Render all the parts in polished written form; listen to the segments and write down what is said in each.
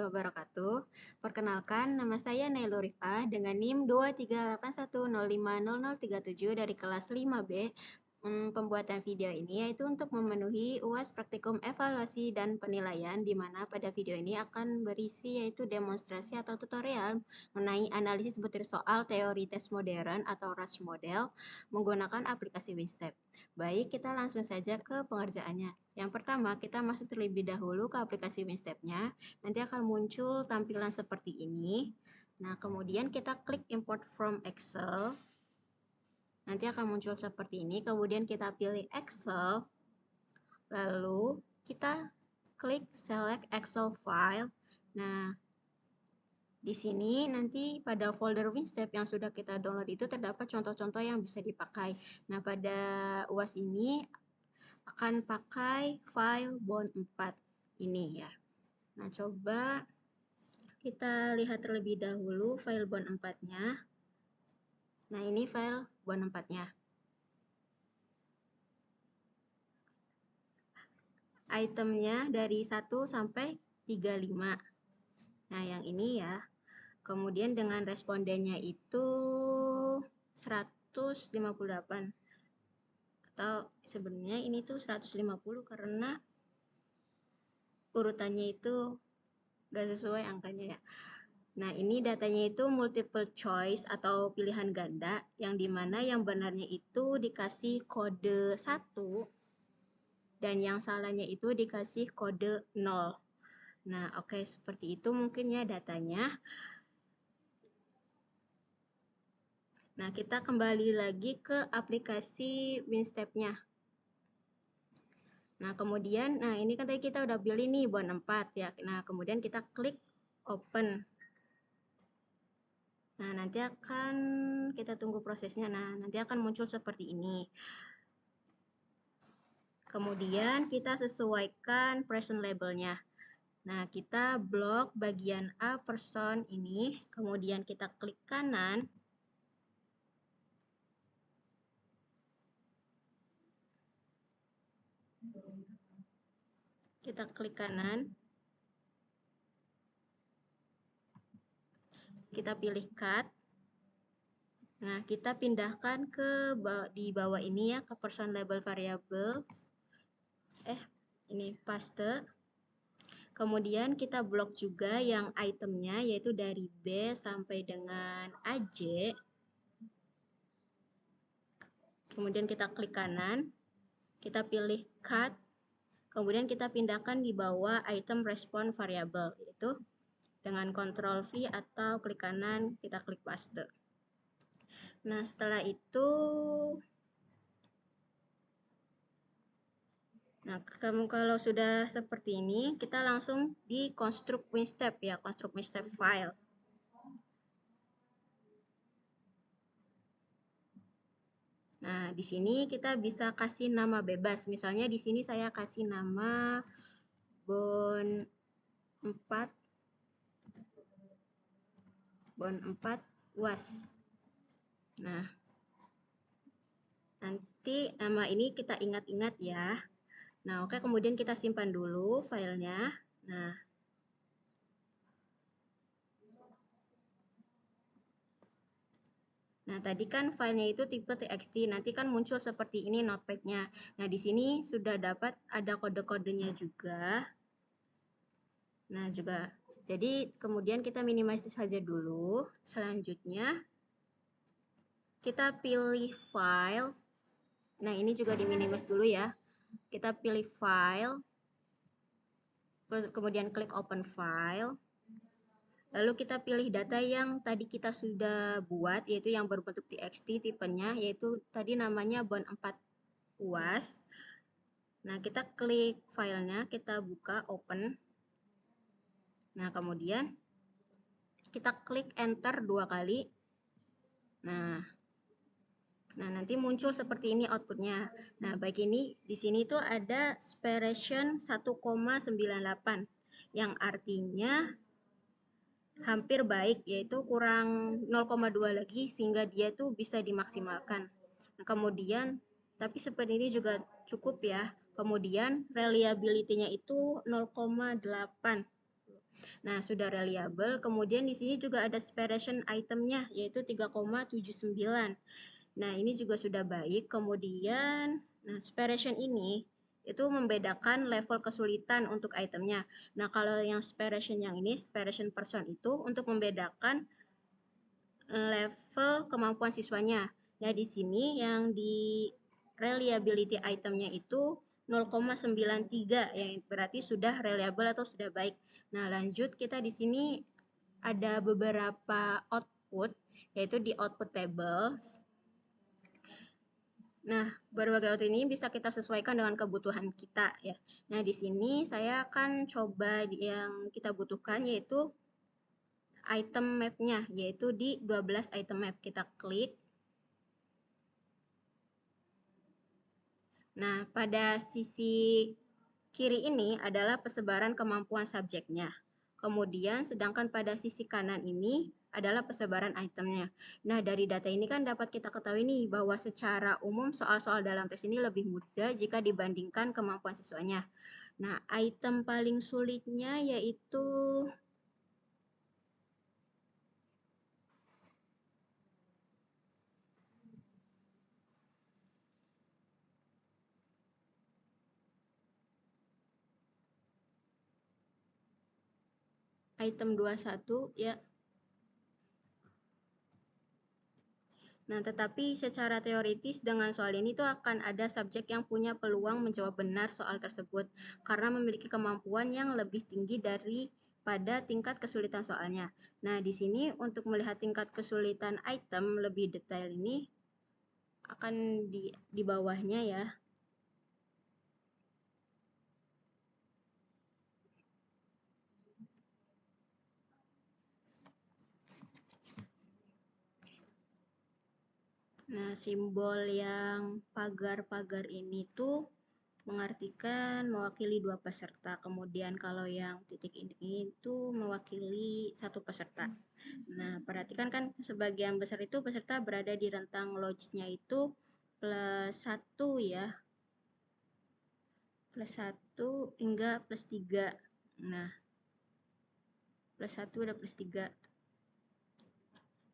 wabarakatuh. Perkenalkan, nama saya Nailul Rifah dengan NIM 2381050037 dari kelas 5B. Pembuatan video ini yaitu untuk memenuhi UAS Praktikum Evaluasi dan Penilaian, di mana pada video ini akan berisi yaitu demonstrasi atau tutorial mengenai analisis butir soal teori tes modern atau RAS model menggunakan aplikasi WinStep. Baik, kita langsung saja ke pengerjaannya. Yang pertama, kita masuk terlebih dahulu ke aplikasi WinStep-nya. Nanti akan muncul tampilan seperti ini. Nah, kemudian kita klik import from Excel. Nanti akan muncul seperti ini. Kemudian kita pilih Excel. Lalu kita klik select Excel file. Nah, di sini nanti pada folder WinStep yang sudah kita download itu terdapat contoh-contoh yang bisa dipakai. Nah, pada UAS ini akan pakai file bond 4 ini ya. Nah, coba kita lihat terlebih dahulu file bond 4-nya. Nah, ini file bond 4-nya. Itemnya dari 1 sampai 35. Nah, yang ini ya. Kemudian dengan respondennya itu 158. Atau sebenarnya ini tuh 150 karena urutannya itu gak sesuai angkanya ya. Nah, ini datanya itu multiple choice atau pilihan ganda, yang dimana yang benarnya itu dikasih kode 1 dan yang salahnya itu dikasih kode 0. Nah, oke, seperti itu mungkin ya datanya. Nah, kita kembali lagi ke aplikasi WinStep-nya. Nah, kemudian, ini kan tadi kita udah pilih nih bond 4 ya. Nah, kemudian kita klik open. Nah, nanti akan kita tunggu prosesnya. Nah, nanti akan muncul seperti ini. Kemudian kita sesuaikan present labelnya. Nah, kita blok bagian A person ini. Kemudian kita klik kanan. Kita klik kanan. Kita pilih cut. Nah, kita pindahkan ke di bawah ini ya, ke person label variables. Ini paste. Kemudian kita blok juga yang itemnya, yaitu dari B sampai dengan AJ. Kemudian kita klik kanan. Kita pilih cut. Kemudian kita pindahkan di bawah item response variable, yaitu dengan Ctrl V atau klik kanan, kita klik paste. Nah, setelah itu, kalau sudah seperti ini, kita langsung di construct WinStep ya, construct WinStep file. Nah, di sini kita bisa kasih nama bebas. Misalnya di sini saya kasih nama bond 4 UAS. Nah, nanti nama ini kita ingat-ingat ya. Nah, oke, kemudian kita simpan dulu filenya. Nah, tadi kan filenya itu tipe txt, nanti kan muncul seperti ini notepad-nya. Nah, di sini sudah dapat ada kode-kodenya juga. Nah, jadi kemudian kita minimize saja dulu. Selanjutnya, kita pilih file. Nah, ini juga di minimize dulu ya. Kita pilih file, kemudian klik open file. Lalu kita pilih data yang tadi kita sudah buat, yaitu yang berbentuk txt tipenya, yaitu tadi namanya bond 4 UAS. Nah, kita klik filenya, kita buka open. Nah, kemudian kita klik enter 2 kali. Nah, nanti muncul seperti ini outputnya. Nah, baik ini di sini tuh ada separation 1,98 yang artinya hampir baik, yaitu kurang 0,2 lagi sehingga dia tuh bisa dimaksimalkan. Nah, kemudian tapi seperti ini juga cukup ya. Kemudian reliability-nya itu 0,8. Nah, sudah reliable. Kemudian di sini juga ada separation itemnya, yaitu 3,79. Nah, ini juga sudah baik. Kemudian, nah, separation ini itu membedakan level kesulitan untuk itemnya. Nah, kalau yang separation yang ini, separation person itu untuk membedakan level kemampuan siswanya. Nah, di sini yang di reliability itemnya itu 0,93 yang berarti sudah reliable atau sudah baik. Nah, lanjut kita di sini ada beberapa output, yaitu di output table. Nah, berbagai output ini bisa kita sesuaikan dengan kebutuhan kita ya. Nah, di sini saya akan coba yang kita butuhkan yaitu item map-nya, yaitu di 12 item map. Kita klik. Nah, pada sisi kiri ini adalah persebaran kemampuan subjeknya. Kemudian, sedangkan pada sisi kanan ini adalah persebaran itemnya. Nah, dari data ini kan dapat kita ketahui nih bahwa secara umum soal-soal dalam tes ini lebih mudah jika dibandingkan kemampuan siswanya. Nah, item paling sulitnya yaitu item 21 ya. Nah, tetapi secara teoritis dengan soal ini tuh akan ada subjek yang punya peluang menjawab benar soal tersebut karena memiliki kemampuan yang lebih tinggi daripada tingkat kesulitan soalnya. Nah, di sini untuk melihat tingkat kesulitan item lebih detail ini akan di bawahnya ya. Nah, simbol yang pagar-pagar ini tuh mengartikan mewakili 2 peserta. Kemudian kalau yang titik ini itu mewakili 1 peserta. Nah, perhatikan kan sebagian besar itu peserta berada di rentang logiknya itu +1 ya. +1 hingga +3. Nah, +1 dan +3.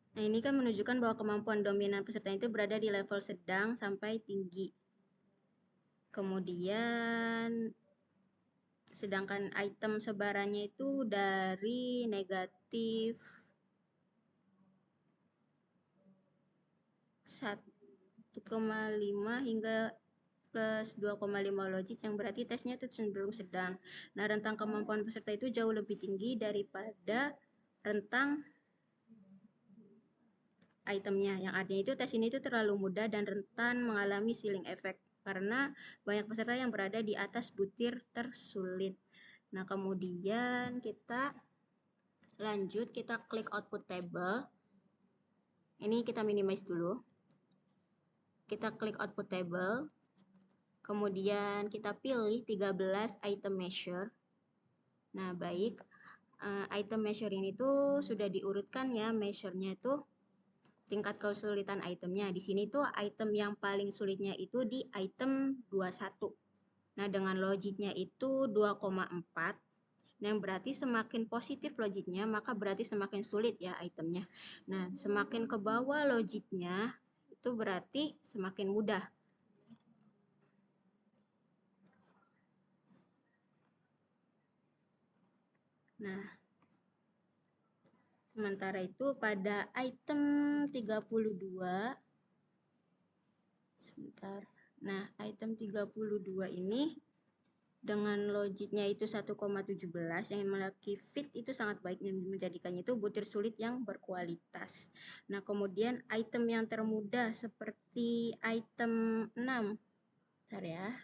Nah, ini kan menunjukkan bahwa kemampuan dominan peserta itu berada di level sedang sampai tinggi. Kemudian sedangkan item sebarannya itu dari negatif 1,5 hingga plus 2,5 logik, yang berarti tesnya itu cenderung sedang. Nah, rentang kemampuan peserta itu jauh lebih tinggi daripada rentang itemnya, yang artinya itu tes ini itu terlalu mudah dan rentan mengalami ceiling effect karena banyak peserta yang berada di atas butir tersulit. Nah, kemudian kita lanjut, kita klik output table. Ini kita minimize dulu. Kita klik output table. Kemudian kita pilih 13 item measure. Nah, baik. Item measure ini tuh sudah diurutkan ya, measure-nya itu tingkat kesulitan itemnya. Di sini tuh item yang paling sulitnya itu di item 21. Nah, dengan logiknya itu 2,4. Nah, berarti semakin positif logiknya, maka berarti semakin sulit ya itemnya. Nah, semakin ke bawah logiknya, itu berarti semakin mudah. Nah, sementara itu pada item 32, sebentar. Nah, item 32 ini dengan logiknya itu 1,17 yang memiliki fit itu sangat baik, yang menjadikannya itu butir sulit yang berkualitas. Nah, kemudian item yang termudah seperti item 6. Bentar ya.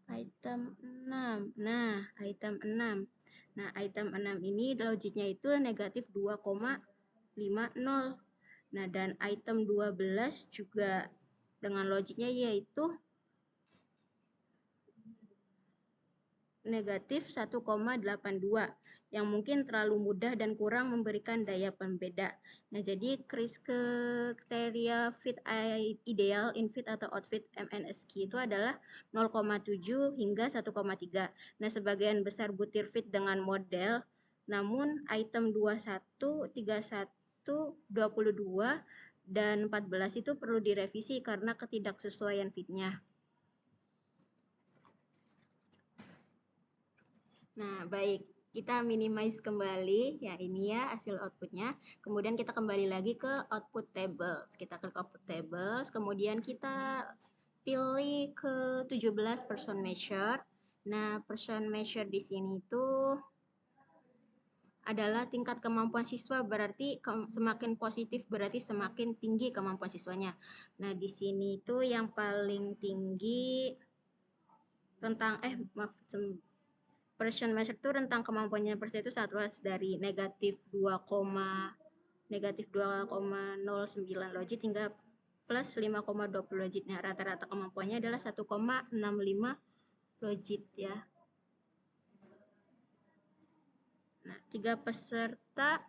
Item 6. Nah, item 6. Nah, item 6 ini logiknya itu negatif 2,50. Nah, dan item 12 juga dengan logiknya yaitu negatif 1,82 yang mungkin terlalu mudah dan kurang memberikan daya pembeda. Nah, jadi kriteria fit ideal in fit atau outfit MNSQ itu adalah 0,7 hingga 1,3. Nah, sebagian besar butir fit dengan model Namun item 21, 31, 22, dan 14 itu perlu direvisi karena ketidaksesuaian fitnya. Nah, baik. Kita minimize kembali, ya ini ya hasil outputnya. Kemudian kita kembali lagi ke output tables. Kita klik output tables, kemudian kita pilih ke 17 person measure. Nah, person measure di sini itu adalah tingkat kemampuan siswa, berarti semakin positif berarti semakin tinggi kemampuan siswanya. Nah, di sini itu yang paling tinggi rentang person measure itu rentang kemampuannya person itu sangat luas dari negatif 2,09 logit hingga plus 5,20 logit. Nah, rata-rata kemampuannya adalah 1,65 logit ya. Nah, 3 peserta.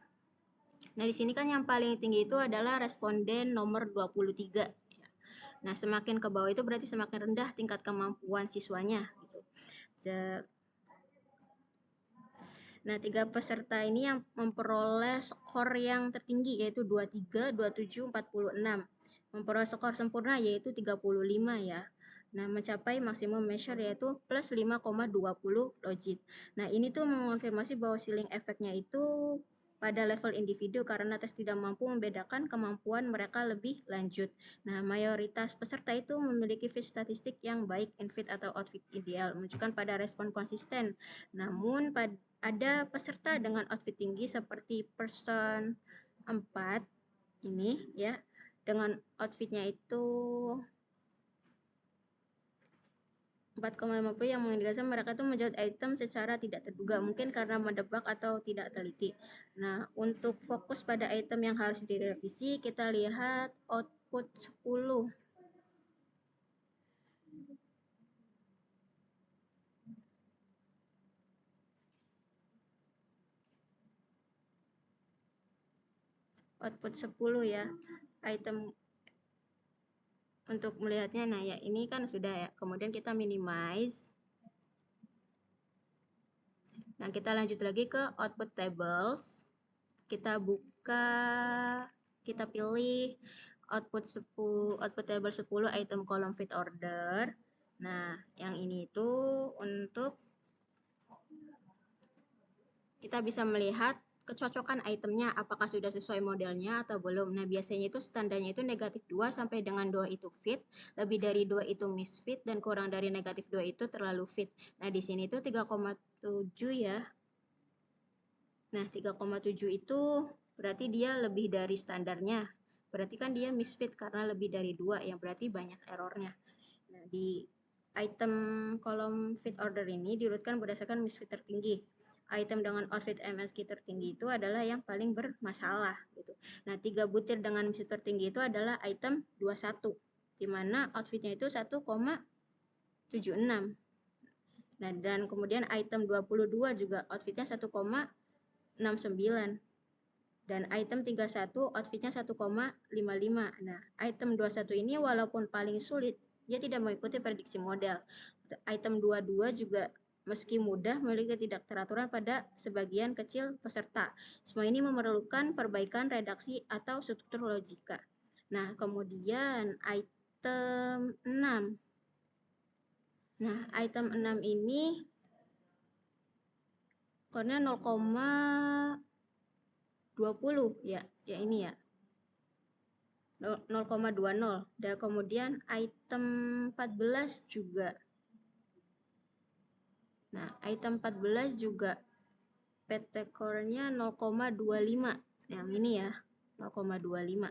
Nah, di sini kan yang paling tinggi itu adalah responden nomor 23. Nah, semakin ke bawah itu berarti semakin rendah tingkat kemampuan siswanya gitu. Nah, 3 peserta ini yang memperoleh skor yang tertinggi yaitu 23, 27, 46. Memperoleh skor sempurna yaitu 35 ya. Nah, mencapai maksimum measure yaitu plus 5,20 logit. Nah, ini tuh mengonfirmasi bahwa ceiling efeknya itu pada level individu karena tes tidak mampu membedakan kemampuan mereka lebih lanjut. Nah, mayoritas peserta itu memiliki fit statistik yang baik, infit atau outfit ideal, menunjukkan pada respon konsisten. Namun, ada peserta dengan outfit tinggi seperti person 4 ini ya, dengan outfitnya itu 4,50 yang mengindikasikan mereka itu menjawab item secara tidak terduga, mungkin karena mendebak atau tidak teliti. Nah, untuk fokus pada item yang harus direvisi, kita lihat output 10. Output 10 ya. Item untuk melihatnya, nah ya ini kan sudah ya. Kemudian kita minimize. Nah, kita lanjut lagi ke output tables. Kita buka, kita pilih output table 10 item column fit order. Nah, yang ini itu untuk kita bisa melihat kecocokan itemnya apakah sudah sesuai modelnya atau belum. Nah, biasanya itu standarnya itu negatif 2 sampai dengan 2 itu fit, lebih dari 2 itu misfit, dan kurang dari negatif 2 itu terlalu fit. Nah, di sini itu 3,7 ya. Nah, 3,7 itu berarti dia lebih dari standarnya. Berarti kan dia misfit karena lebih dari 2, yang berarti banyak errornya. Nah, di item kolom fit order ini diurutkan berdasarkan misfit tertinggi. Item dengan outfit MSQ tertinggi itu adalah yang paling bermasalah gitu. Nah, 3 butir dengan misfit tertinggi itu adalah item 21, di mana outfitnya itu 1,76. Nah, dan kemudian item 22 juga outfitnya 1,69. Dan item 31 outfitnya 1,55. Nah, item 21 ini walaupun paling sulit, dia tidak mengikuti prediksi model. Item 22 juga meski mudah memiliki ketidakteraturan pada sebagian kecil peserta. Semua ini memerlukan perbaikan redaksi atau struktur logika. Nah, kemudian item 6. Nah, item 6 ini skornya 0,20 ya. Ya ini ya. 0,20. Dan kemudian item 14 juga. Nah, item 14 juga PT Core-nya 0,25. Yang ini ya, 0,25.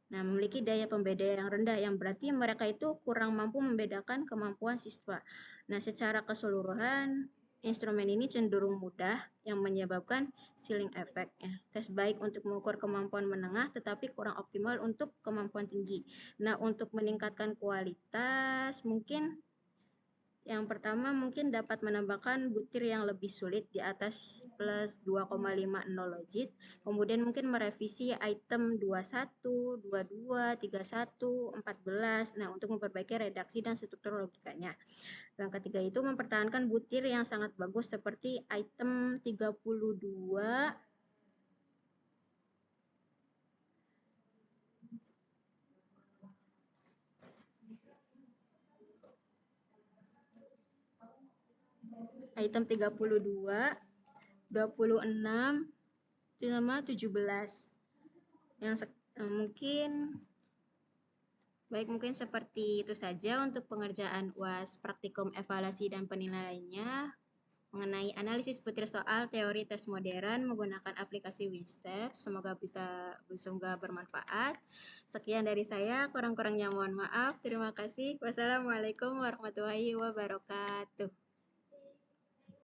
Nah, memiliki daya pembeda yang rendah, yang berarti mereka itu kurang mampu membedakan kemampuan siswa. Nah, secara keseluruhan, instrumen ini cenderung mudah, yang menyebabkan ceiling effect. Tes baik untuk mengukur kemampuan menengah, tetapi kurang optimal untuk kemampuan tinggi. Nah, untuk meningkatkan kualitas, mungkin Yang pertama mungkin dapat menambahkan butir yang lebih sulit di atas plus 2,50 logit. Kemudian mungkin merevisi item 21, 22, 31, 14. Nah, untuk memperbaiki redaksi dan struktur logikanya. Yang ketiga itu mempertahankan butir yang sangat bagus seperti item 32, item 32, 26, sama 17. Yang mungkin seperti itu saja untuk pengerjaan UAS praktikum evaluasi dan penilaiannya mengenai analisis butir soal teori tes modern menggunakan aplikasi WinStep. Semoga bermanfaat. Sekian dari saya, kurang-kurangnya mohon maaf. Terima kasih. Wassalamualaikum warahmatullahi wabarakatuh.